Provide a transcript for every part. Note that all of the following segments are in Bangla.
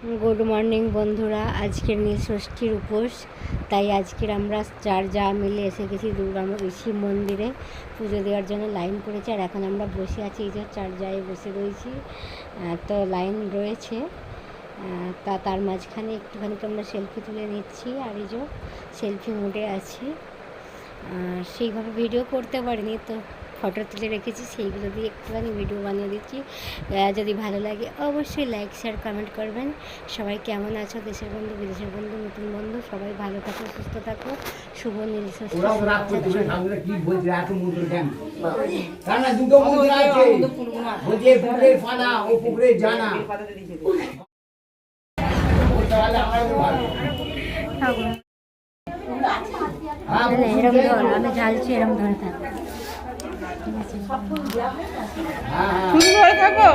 গুড মর্নিং বন্ধুরা। আজকের নীলষষ্ঠীর উপোস, তাই আজকের আমরা চার যা মিলে এসে গেছি দুর্গা শিব মন্দিরে পুজো দেওয়ার জন্য। লাইন পড়েছে আর এখন আমরা বসে আছি, এই যে চার জায় বসে রয়েছি। তো লাইন রয়েছে, তার মাঝখানে একটুখানি আমরা সেলফি তুলে নিচ্ছি। আর এই যে সেলফি মোডে আছি, সেইভাবে ভিডিও করতে পারিনি, তো ফটো তুলে রেখেছি, সেইগুলো দিয়ে একটুখানি ভিডিও বানিয়ে দিচ্ছি। যদি ভালো লাগে অবশ্যই লাইক শেয়ার কমেন্ট করবেন। সবাই কেমন আছো, দেশের বন্ধু বিদেশের বন্ধু নতুন বন্ধু, সবাই ভালো থাকো সুস্থ থাকো। শুভ নীলষষ্ঠী। এরম ধর, আমি ঢালছি, এরম ধরে থাকো, ঠিক আছে? ধরে থাকো।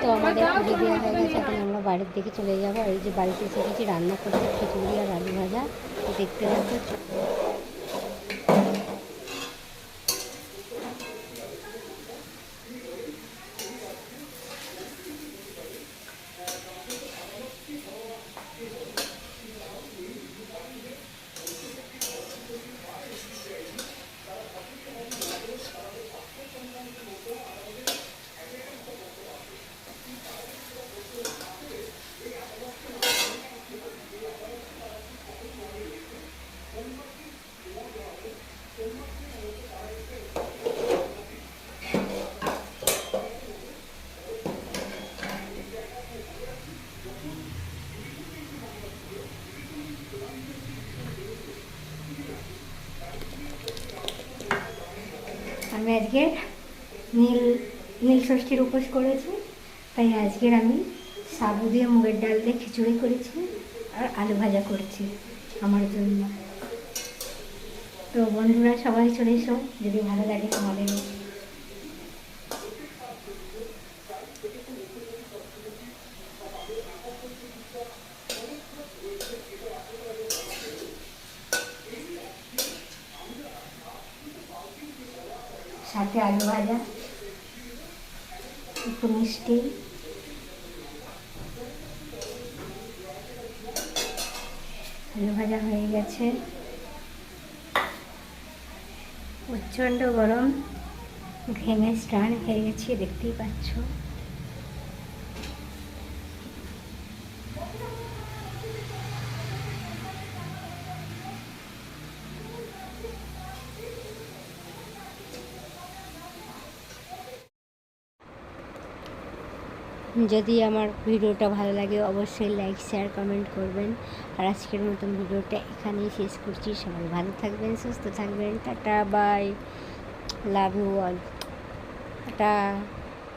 তো আমাদের পুজো দেওয়া হয়ে গেছে, এখন আমরা বাড়ির দিকে চলে যাবো। আর এই যে বাড়িতে এসে গেছি, রান্না করতে খিচুড়ি আর আলু ভাজা, দেখতে পাচ্ছি। আমি আজকে নীলষষ্ঠীর উপোস করেছি, তাই আজকের আমি সাবু দিয়ে মুগের ডাল দিয়ে খিচুড়ি করেছি আর আলু ভাজা করছি আমার জন্য। তো বন্ধুরা সবাই চলে এসো, যদি ভালো লাগে তোমাদের। সাথে আলু ভাজা, একটু মিষ্টি। আলু ভাজা হয়ে গেছে, প্রচণ্ড গরম, ঘেমে স্নান হয়ে গেছি, দেখতেই পাচ্ছ। যদি আমার ভিডিওটা ভালো লাগে অবশ্যই লাইক শেয়ার কমেন্ট করবেন। আর আজকের মতন ভিডিওটা এখানেই শেষ করছি। সবাই ভালো থাকবেন, সুস্থ থাকবেন। Tata, bye, love you all, tata.